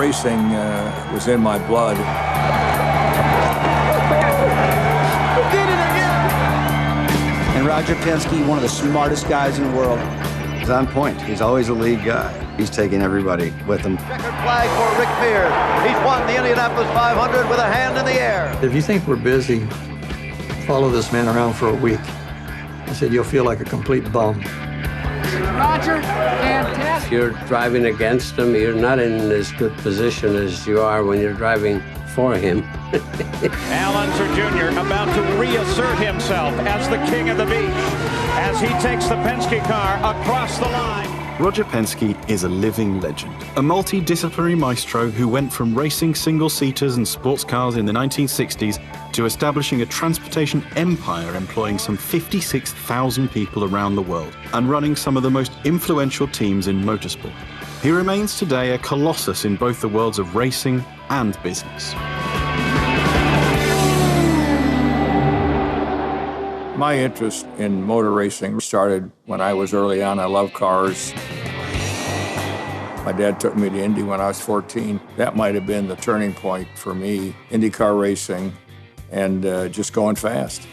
racing was in my blood. And Roger Penske, one of the smartest guys in the world. He's on point. He's always a lead guy. He's taking everybody with him. Checkered flag for Rick Mears. He's won the Indianapolis 500 with a hand in the air. If you think we're busy, follow this man around for a week. I said, you'll feel like a complete bum. Roger, fantastic. If you're driving against him, you're not in as good position as you are when you're driving for him. Al Unser Jr. about to reassert himself as the king of the beach as he takes the Penske car across the line. Roger Penske is a living legend, a multidisciplinary maestro who went from racing single-seaters and sports cars in the 1960s to establishing a transportation empire employing some 56,000 people around the world and running some of the most influential teams in motorsport. He remains today a colossus in both the worlds of racing and business. My interest in motor racing started when I was early on. I love cars. My dad took me to Indy when I was 14. That might have been the turning point for me, IndyCar racing and just going fast.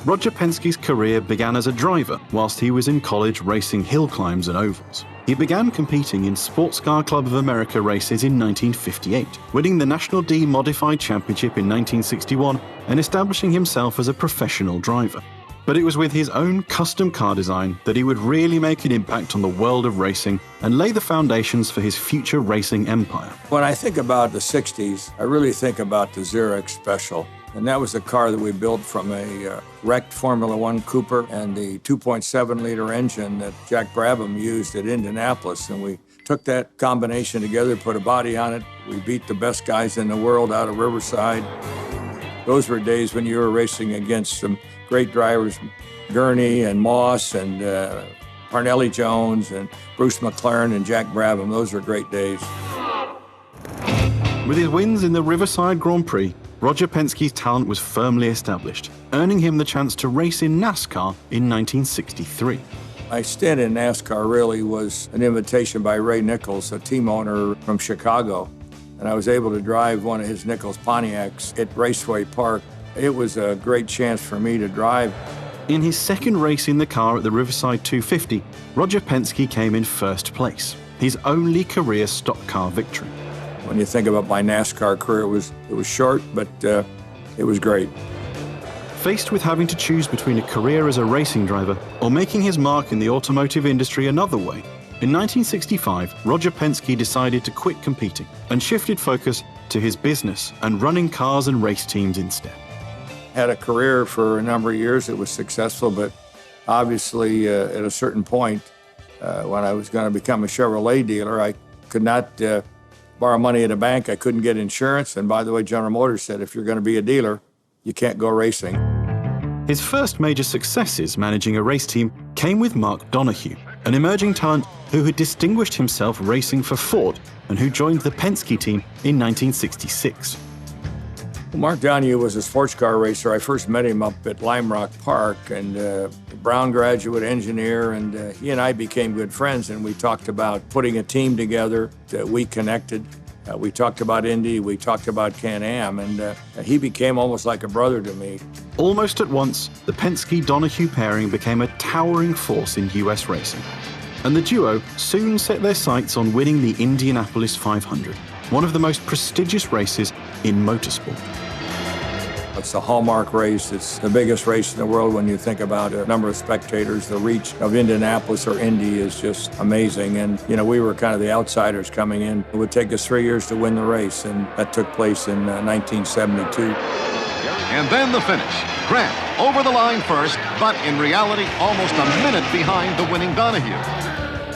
Roger Penske's career began as a driver whilst he was in college racing hill climbs and ovals. He began competing in Sports Car Club of America races in 1958, winning the National D Modified Championship in 1961 and establishing himself as a professional driver. But it was with his own custom car design that he would really make an impact on the world of racing and lay the foundations for his future racing empire. When I think about the 60s, I really think about the Xerox Special. And that was a car that we built from a wrecked Formula One Cooper and the 2.7-liter engine that Jack Brabham used at Indianapolis. And we took that combination together, put a body on it. We beat the best guys in the world out of Riverside. Those were days when you were racing against some great drivers, Gurney and Moss and Parnelli Jones and Bruce McLaren and Jack Brabham. Those were great days. With his wins in the Riverside Grand Prix, Roger Penske's talent was firmly established, earning him the chance to race in NASCAR in 1963. My stint in NASCAR really was an invitation by Ray Nichols, a team owner from Chicago, and I was able to drive one of his Nichols Pontiacs at Raceway Park. It was a great chance for me to drive. In his second race in the car at the Riverside 250, Roger Penske came in first place, his only career stock car victory. When you think about my NASCAR career, it was short, but it was great. Faced with having to choose between a career as a racing driver or making his mark in the automotive industry another way, in 1965, Roger Penske decided to quit competing and shifted focus to his business and running cars and race teams instead. Had a career for a number of years. It was successful, but obviously at a certain point, when I was going to become a Chevrolet dealer, I could not borrow money at a bank. I couldn't get insurance. And by the way, General Motors said, if you're going to be a dealer, you can't go racing. His first major successes managing a race team came with Mark Donohue, an emerging talent who had distinguished himself racing for Ford and who joined the Penske team in 1966. Mark Donohue was a sports car racer. I first met him up at Lime Rock Park, and a Brown graduate engineer, and he and I became good friends, and we talked about putting a team together that we connected. We talked about Indy, we talked about Can-Am, and he became almost like a brother to me. Almost at once, the Penske-Donohue pairing became a towering force in US racing, and the duo soon set their sights on winning the Indianapolis 500, one of the most prestigious races in motorsport. It's a hallmark race. It's the biggest race in the world when you think about a number of spectators. The reach of Indianapolis or Indy is just amazing. And, you know, we were kind of the outsiders coming in. It would take us 3 years to win the race, and that took place in 1972. And then the finish. Grant over the line first, but in reality, almost a minute behind the winning Donohue.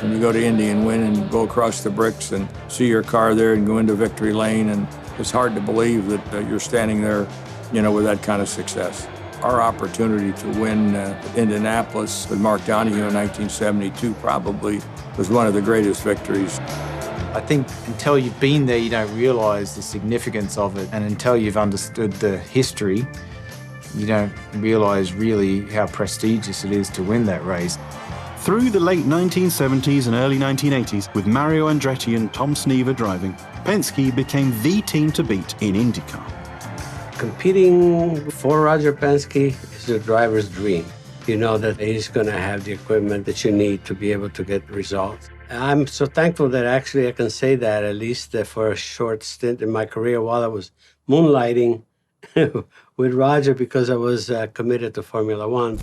When you go to Indy and win and go across the bricks and see your car there and go into victory lane, and it's hard to believe that you're standing there, you know, with that kind of success. Our opportunity to win Indianapolis with Mark Donohue in 1972 probably was one of the greatest victories. I think until you've been there, you don't realize the significance of it. And until you've understood the history, you don't realize really how prestigious it is to win that race. Through the late 1970s and early 1980s, with Mario Andretti and Tom Snever driving, Penske became the team to beat in IndyCar. Competing for Roger Penske is a driver's dream. You know that he's going to have the equipment that you need to be able to get results. I'm so thankful that actually I can say that, at least for a short stint in my career while I was moonlighting with Roger, because I was committed to Formula One.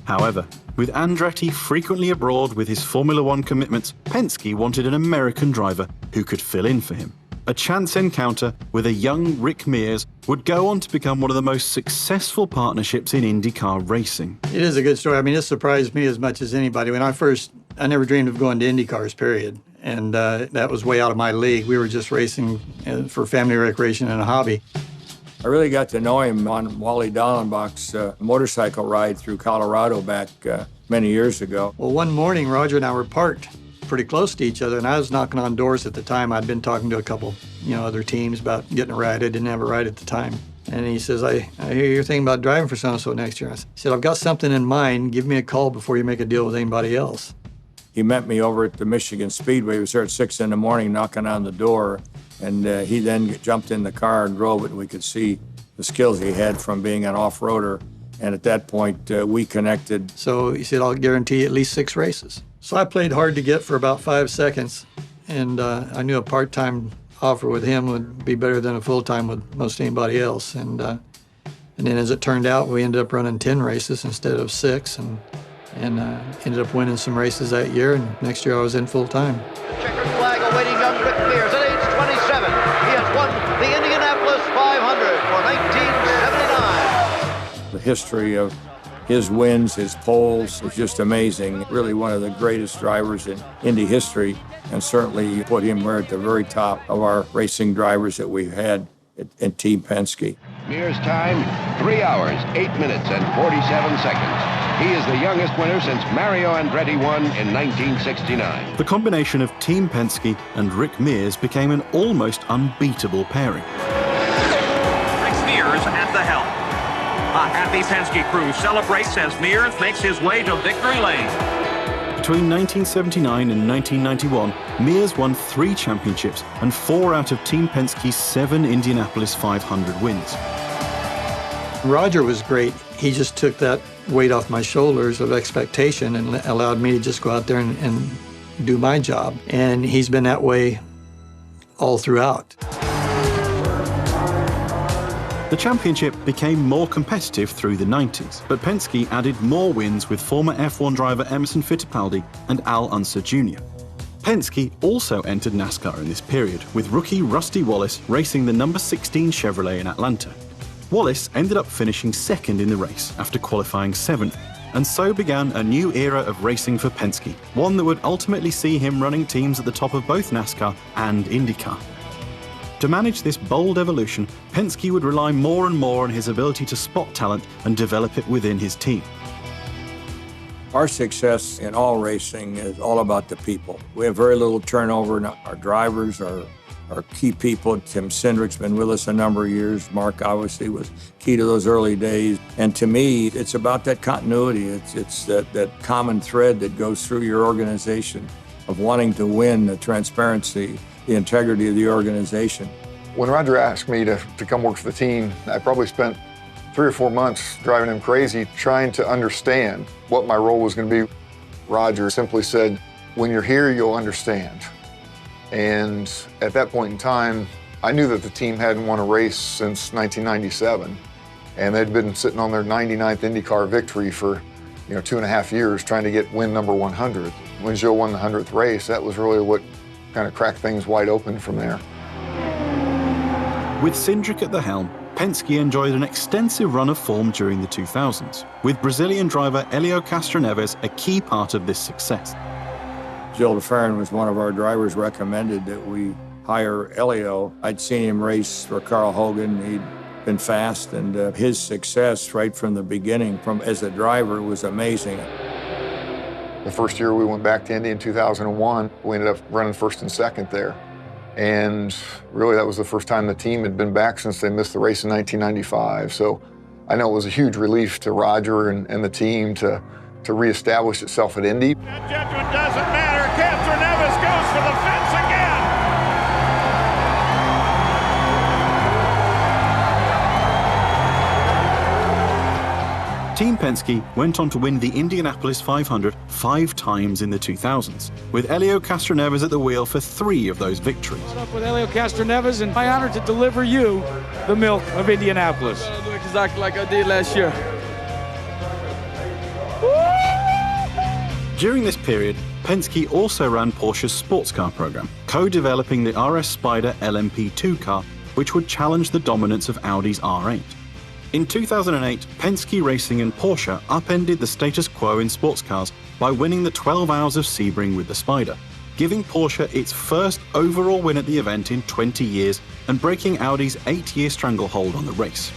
However, with Andretti frequently abroad with his Formula One commitments, Penske wanted an American driver who could fill in for him. A chance encounter with a young Rick Mears would go on to become one of the most successful partnerships in IndyCar racing. It is a good story. I mean, it surprised me as much as anybody. When I never dreamed of going to IndyCars, period. And that was way out of my league. We were just racing for family recreation and a hobby. I really got to know him on Wally Dallenbach's motorcycle ride through Colorado back many years ago. Well, one morning, Roger and I were parked pretty close to each other, and I was knocking on doors at the time. I'd been talking to a couple, other teams about getting a ride. I didn't have a ride at the time. And he says, I hear you're thinking about driving for so-and-so next year. I said, I've got something in mind. Give me a call before you make a deal with anybody else. He met me over at the Michigan Speedway. He was there at 6 in the morning knocking on the door. And he then jumped in the car and drove it. We could see the skills he had from being an off-roader. And at that point, we connected. So he said, I'll guarantee you at least 6 races. So I played hard to get for about 5 seconds. And I knew a part-time offer with him would be better than a full-time with most anybody else. And then as it turned out, we ended up running 10 races instead of 6. And ended up winning some races that year. And next year I was in full-time. Checkered flag awaiting young Rick Mears at age 27. He has won the Indianapolis 500 for 1979. The history of his wins, his poles, is just amazing. Really one of the greatest drivers in Indy history, and certainly put him right at the very top of our racing drivers that we've had in Team Penske. Mears' time, 3 hours, 8 minutes, and 47 seconds. He is the youngest winner since Mario Andretti won in 1969. The combination of Team Penske and Rick Mears became an almost unbeatable pairing. Rick Mears at the helm. A happy Penske crew celebrates as Mears makes his way to victory lane. Between 1979 and 1991, Mears won 3 championships and 4 out of Team Penske's 7 Indianapolis 500 wins. Roger was great. He just took that weight off my shoulders of expectation and allowed me to just go out there and do my job. And he's been that way all throughout. The championship became more competitive through the 90s, but Penske added more wins with former F1 driver Emerson Fittipaldi and Al Unser Jr. Penske also entered NASCAR in this period, with rookie Rusty Wallace racing the number 16 Chevrolet in Atlanta. Wallace ended up finishing second in the race after qualifying 7th, and so began a new era of racing for Penske, one that would ultimately see him running teams at the top of both NASCAR and IndyCar. To manage this bold evolution, Penske would rely more and more on his ability to spot talent and develop it within his team. Our success in all racing is all about the people. We have very little turnover in our drivers, our key people. Tim Cindric's been with us a number of years. Mark obviously was key to those early days. And to me, it's about that continuity. It's that common thread that goes through your organization of wanting to win, the transparency, the integrity of the organization. When Roger asked me to come work for the team, I probably spent 3 or 4 months driving him crazy, trying to understand what my role was going to be. Roger simply said, when you're here, you'll understand. And at that point in time, I knew that the team hadn't won a race since 1997. And they'd been sitting on their 99th IndyCar victory for 2.5 years trying to win number 100. When Joe won the 100th race, that was really what kind of cracked things wide open from there. With Cindric at the helm, Penske enjoyed an extensive run of form during the 2000s, with Brazilian driver Helio Castroneves a key part of this success. Gilles de Ferran was one of our drivers recommended that we hire Helio. I'd seen him race for Carl Hogan. He'd been fast, and his success right from the beginning as a driver was amazing. The first year we went back to Indy in 2001, we ended up running first and second there. And really that was the first time the team had been back since they missed the race in 1995. So I know it was a huge relief to Roger and the team to to reestablish itself at Indy. That judgment doesn't matter. Castroneves goes for the fence again. Team Penske went on to win the Indianapolis 500 5 times in the 2000s, with Helio Castroneves at the wheel for 3 of those victories. What's up with Helio Castroneves, and my honor to deliver you the milk of Indianapolis. I'll do exactly like I did last year. During this period, Penske also ran Porsche's sports car program, co-developing the RS Spyder LMP2 car, which would challenge the dominance of Audi's R8. In 2008, Penske Racing and Porsche upended the status quo in sports cars by winning the 12 Hours of Sebring with the Spyder, giving Porsche its first overall win at the event in 20 years and breaking Audi's 8-year stranglehold on the race.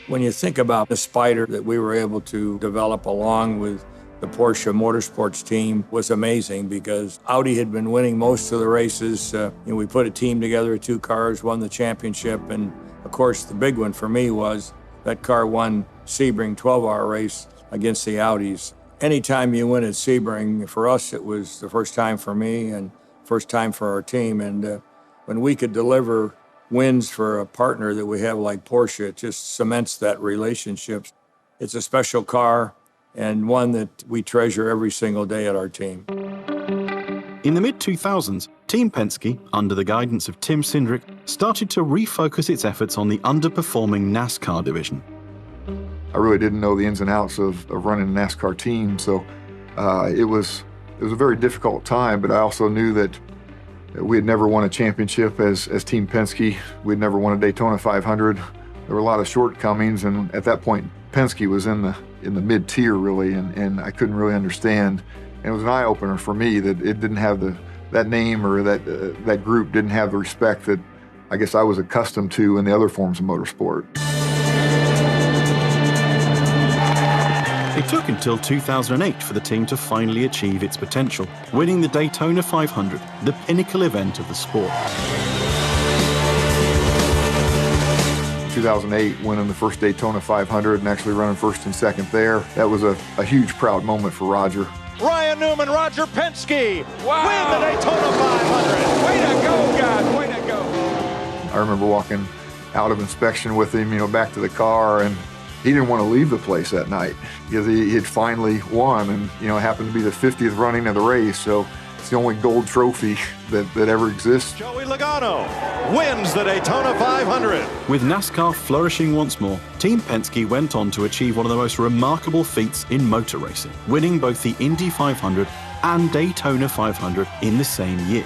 When you think about the Spyder that we were able to develop along with the Porsche Motorsports team was amazing because Audi had been winning most of the races. We put a team together of 2 cars, won the championship, and of course the big one for me was that car won Sebring 12-hour race against the Audis. Anytime you win at Sebring, for us it was the first time for me and first time for our team, and when we could deliver wins for a partner that we have like Porsche, it just cements that relationship. It's a special car, and one that we treasure every single day at our team. In the mid-2000s, Team Penske, under the guidance of Tim Cindric, started to refocus its efforts on the underperforming NASCAR division. I really didn't know the ins and outs of running a NASCAR team, so it was a very difficult time, but I also knew that we had never won a championship as Team Penske. We'd never won a Daytona 500. There were a lot of shortcomings, and at that point, Penske was in the mid-tier, really, and I couldn't really understand. And it was an eye-opener for me that it didn't have that name, or that group didn't have the respect that I guess I was accustomed to in the other forms of motorsport. It took until 2008 for the team to finally achieve its potential, winning the Daytona 500, the pinnacle event of the sport. 2008, winning the first Daytona 500 and actually running first and second there. That was a huge, proud moment for Roger. Ryan Newman, Roger Penske win the Daytona 500. Way to go, guys, way to go. I remember walking out of inspection with him, back to the car, and he didn't want to leave the place that night because he had finally won, and it happened to be the 50th running of the race, so it's the only gold trophy that ever exists. Joey Logano wins the Daytona 500. With NASCAR flourishing once more, Team Penske went on to achieve one of the most remarkable feats in motor racing, winning both the Indy 500 and Daytona 500 in the same year.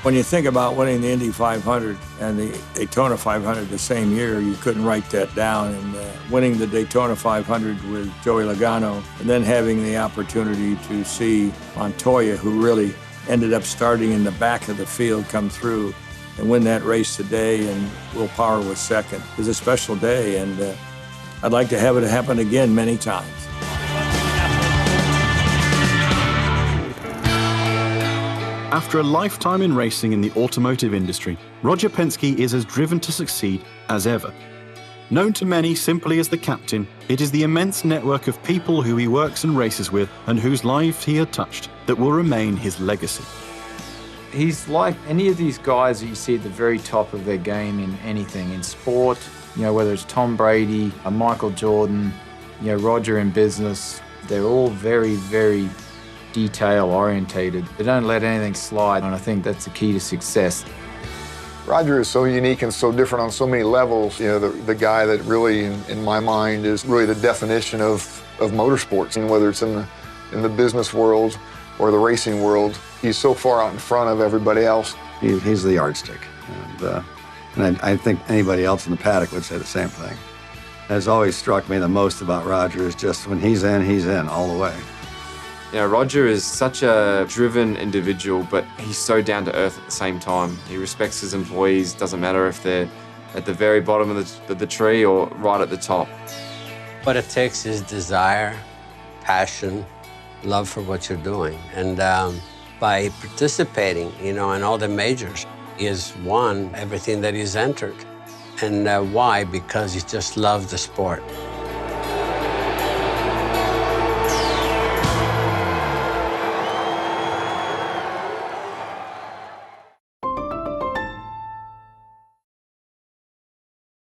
When you think about winning the Indy 500 and the Daytona 500 the same year, you couldn't write that down. And winning the Daytona 500 with Joey Logano, and then having the opportunity to see Montoya, who really ended up starting in the back of the field, come through and win that race today, and Will Power was second. It was a special day, and I'd like to have it happen again many times. After a lifetime in racing in the automotive industry, Roger Penske is as driven to succeed as ever. Known to many simply as the captain, it is the immense network of people who he works and races with and whose lives he had touched that will remain his legacy. He's like any of these guys that you see at the very top of their game in anything, in sport, whether it's Tom Brady, Michael Jordan, Roger in business. They're all very, very detail-orientated. They don't let anything slide, and I think that's the key to success. Roger is so unique and so different on so many levels. The guy that really, in my mind, is really the definition of motorsports. And whether it's in the business world or the racing world, he's so far out in front of everybody else. He's the yardstick. And I think anybody else in the paddock would say the same thing. Has always struck me the most about Roger is just when he's in all the way. Roger is such a driven individual, but he's so down to earth at the same time. He respects his employees, doesn't matter if they're at the very bottom of the tree or right at the top. What it takes is desire, passion, love for what you're doing. And by participating, in all the majors, he has won everything that he's entered. And why? Because he just loved the sport.